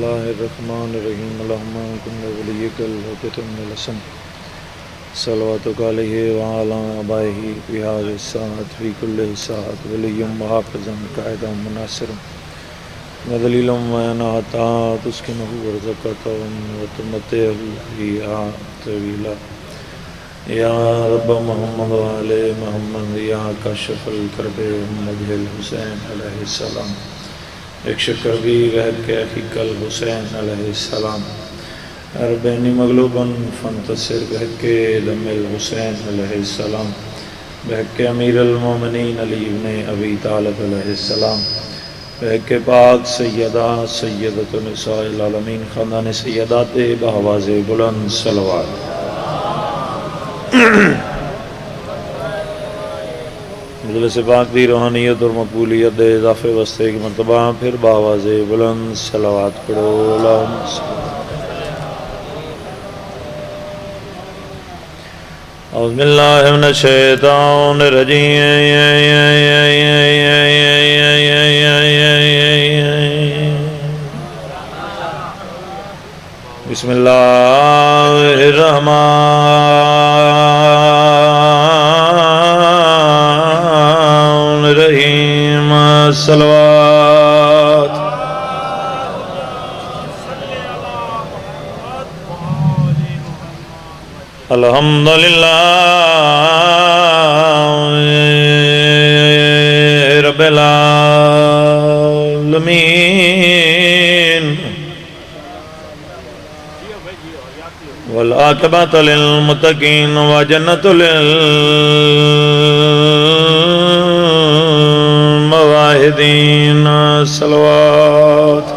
الله الرحمن الرحيم اللهم كن وليك الوقت من الأسم صلواتك عليه وعلى آبائه في هذه الساعة في كل ساعة ولي محافظا قائدا مناصرا وذليلا وينعتا تسكنه ورزقك وتمتعه فيها طويلا یا رب محمد وآل محمد یا کاشف الکرب محمد الحسین علیہ السلام ایک شکربی غیر کے اخیق الحسین علیہ السلام ربینی مغلوبا فانتصر بحق دم الحسین علیہ السلام بحق امیر المومنین علی بن ابی طالب علیہ السلام بحق پاک سیدہ سیدۃ النساء العالمین خاندان سیدات بآواز بلند صلوات مجلس پاک دی روحانیت اور مقبولیت دے اضافے واسطے ایک مرتبہ پھر بآواز بلند صلوات پڑھو اللہم اعوذ باللہ من الشیطان الرجیم بسم اللہ الرحمن الرحیم صلوات الحمدللہ رب العالمین والعاقبۃ للمتقین وجنۃ للموحدین صلوات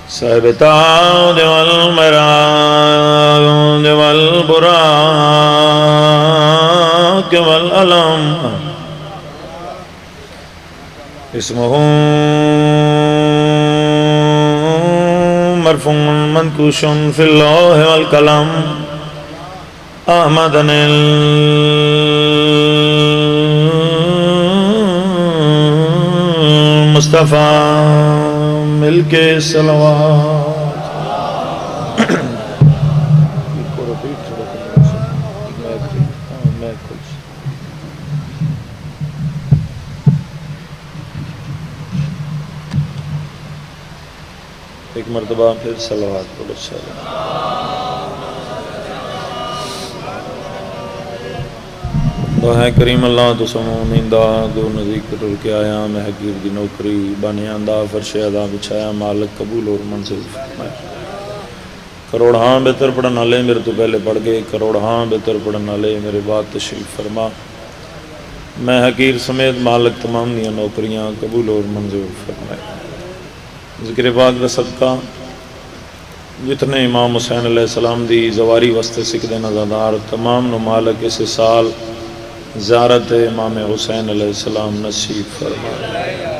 صاحب التعاہد والمراد والبراق والعلم اسمہ مرفوع منکوش فی اللوح والقلم احمد المصطفیٰ ملک صلوات ایک مرتبہ پھر صلوات پڑھو سلام ہے کریم اللہ تو سمونیندہ دو نزدیک پٹر کے آیا میں حقیر دی نوکری بانیاندہ فرش ادا بچھایا مالک قبول اور منزل فرمائے کروڑہاں بہتر پڑھن والے میرے تو پہلے پڑھ گئے کروڑہاں بہتر پڑھن والے میرے بعد تشریف فرما میں حقیر سمیت مالک تمام دیا نوکریاں قبول اور منظور فرمائے ذکر پاک دا صدقہ جتنے امام حسین علیہ السلام دی زواری واسطے سکھ دے نظردار تمام نو مالک اس سال زیارت امام حسین علیہ السلام نصیب فرمائے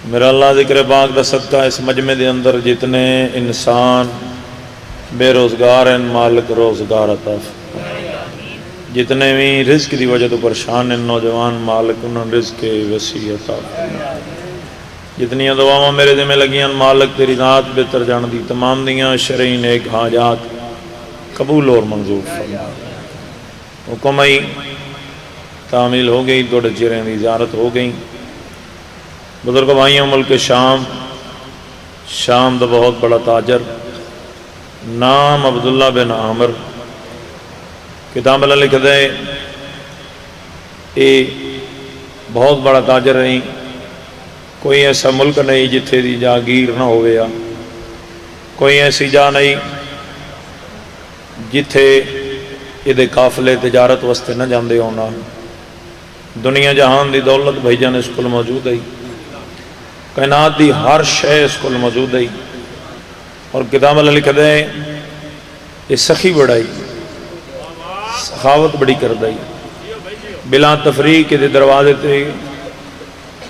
میرا اللہ ذکر پاک دا صدقہ اس مجمع دے اندر جتنے انسان بے روزگار ہیں مالک روزگار عطا فرمائے جتنے بھی رزق دی وجہ تو پریشان ہیں نوجوان مالک انہوں رزق وسیع عطا فرمائے جتنی دعاواں میرے دل میں لگیاں مالک تیری ذات بہتر جان دی تمام دیاں شرعی نیک حاجات قبول اور منظور فرمائے حکم آئی تعمیل ہو گئی توڑے چہرے دی زیارت ہو گئی بزرگ بھائیوں ملک شام دا بہت بڑا تاجر نام عبداللہ بن عامر کتاب اللہ لکھ دے اے بہت بڑا تاجر رہی کوئی ایسا ملک نہیں جتھے دی جاگیر نہ ہوئے کوئی ایسی جا نہیں جتھے یہ قافلے تجارت واسطے نہ جاندے ہونا دنیا جہان دی دولت بھائی جان اس کل موجود ہے کائنات دی ہر شے اس کل موجود ہے اور کتاب اللہ لکھ دے یہ سخی بڑائی سخاوت بڑی کر دائی بلا تفریق کے دروازے تے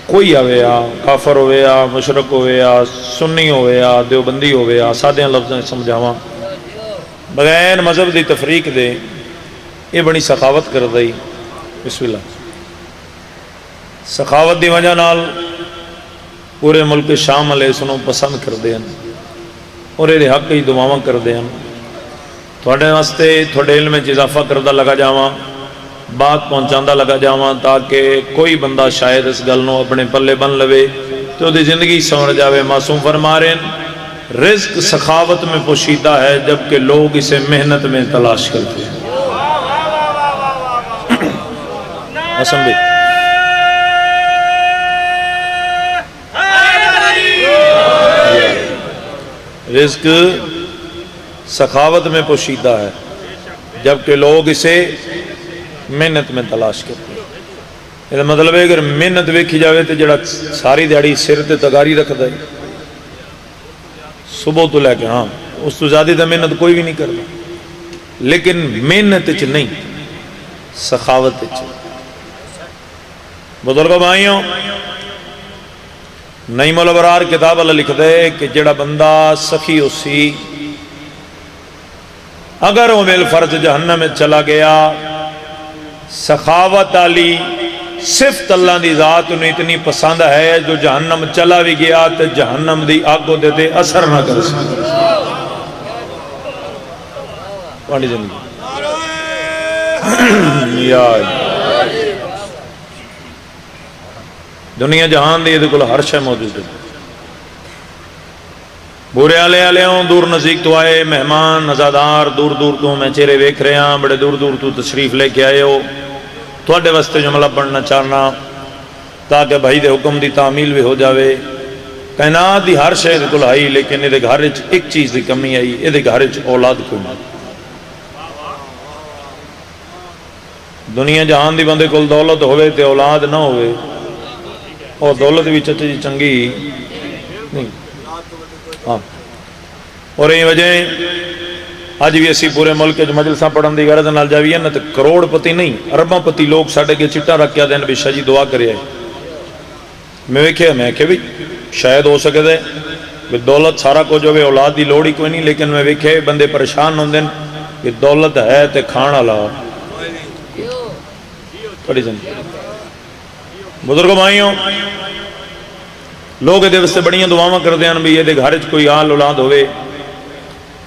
کوئی ہوئے کافر ہوئے مشرک ہوئے سنی ہوئے دیوبندی ہوئے سادیاں لفظیں سمجھاواں بغیر مذہب دی تفریق دے یہ بڑی سخاوت کر دئی بسم اللہ سخاوت دی وجہ نال پورے ملک شام والے اس نوں پسند کرتے ہیں اور یہ حق ہی دعاواں کرتے ہیں. تھوڑے واسطے تھوڑے علم میں اضافہ کرتا لگا جاواں، بات پہنچاندہ لگا جاواں تاکہ کوئی بندہ شاید اس گل نوں اپنے پلے بن لوے تو وہ زندگی سنور جاوے. معصوم فرما رہے ہیں رزق سخاوت میں پوشیدہ ہے جبکہ لوگ اسے محنت میں تلاش کرتے ہیں. حسن بھائی رزق سخاوت میں پوشیدہ ہے جبکہ لوگ اسے محنت میں تلاش کرتے ہیں. یہ مطلب ہے اگر محنت ویکھی جاوے تو جڑا ساری دیہڑی سر تے تگاری رکھتا ہے صبح تو لے کے ہاں اس تو زیادہ تو محنت کوئی بھی نہیں کرتا، لیکن محنت چ نہیں سخاوت چ. بزرگو بھائیوں نعیم الابرار کتاب اللہ لکھ دے کہ جڑا بندہ سخی اسی اگر وہ بالفرض جہنم میں چلا گیا، سخاوت علی صفت اللہ دی ذات انہیں اتنی پسند ہے جو جہنم چلا بھی گیا تو جہنم دی آگو دیتے اثر نہ کر سکتے. پانی زندگی دنیا جہان دی یہ ہر شے موجود ہے. بورے آلے آلیوں دور نزدیک تو آئے مہمان نزادار دور دور تو میں چہرے ویکھ رہے ہیں، بڑے دور دور تو تشریف لے کے آئے ہو. تھوڑے واسطے جملہ پڑھنا چاہنا تاکہ بھائی دے حکم دی تعمیل بھی ہو جاوے. کائنات دی ہر شے کول آئی لیکن یہ گھر ایک چیز دی کمی آئی، یہ گھر اولاد کوئی نہیں. دنیا جہان دی بندے کول دولت ہوئے تے اولاد نہ ہوئے اور دولت بھی چچی چنگی نہیں. ہاں اور یہ وجہ اج بھی اسی پورے ملک مجلساں پڑھن دی غرض نال جاویے نہ تے کروڑ پتی نہیں ارباں پتی لوگ ساڈے کے چٹا رکھ کے دین بھی شاہ جی دعا کرے. میں ویکھیا میں کہ بھی شاید ہو سکے کہ دولت سارا کچھ ہوے اولاد دی لوڑ ہی کوئی نہیں، لیکن میں ویکھے بندے پریشان ہوندے کہ دولت ہے تے کھان والا پڑی جاندی. بزرگو بھائیوں لوگ یہ واسطے بڑیاں دعاواں کرتے ہیں بھی یہ گھر کوئی آل اولاد ہوئے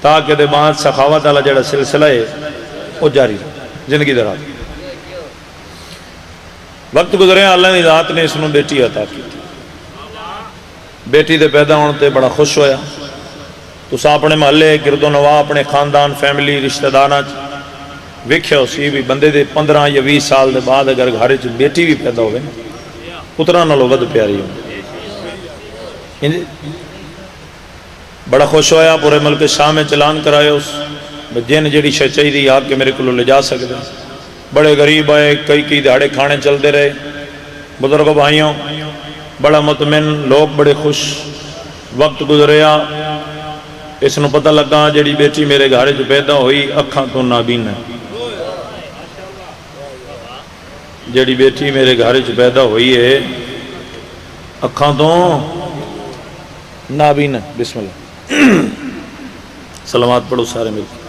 تاکہ دے بعد سخاوت والا جڑا سلسلہ ہے وہ جاری زندگی دے رات. وقت گزرے اللہ کی ذات نے اس نوں بیٹی عطا کی. بیٹی دے پیدا ہونے تے بڑا خوش ہویا. تساں اپنے محلے گرد و نواح اپنے خاندان فیملی رشتہ داراں ویکھیا اسی بھی بندے دے 15 یا 20 سال دے بعد اگر گھر چ بیٹی بھی پیدا ہوئے پتراں نالوں ود پیاری ہو. بڑا خوش ہویا. پورے ملک شام میں چلان کرائے اس جن جڑی شے چاہیے آپ کے میرے کو لے جا سکتے. بڑے غریب آئے کئی دہاڑے کھانے چلتے رہے. بزرگوں بھائیوں بڑا مطمئن لوگ بڑے خوش. وقت گزریا اس نو پتہ لگا جڑی بیٹی میرے گھر چ پیدا ہوئی اکھاں تو نابین ہے. جڑی بیٹی میرے گھر چ پیدا ہوئی ہے اکھاں تو نابین ہے. بسم اللہ سلامات پڑھو سارے مل کے.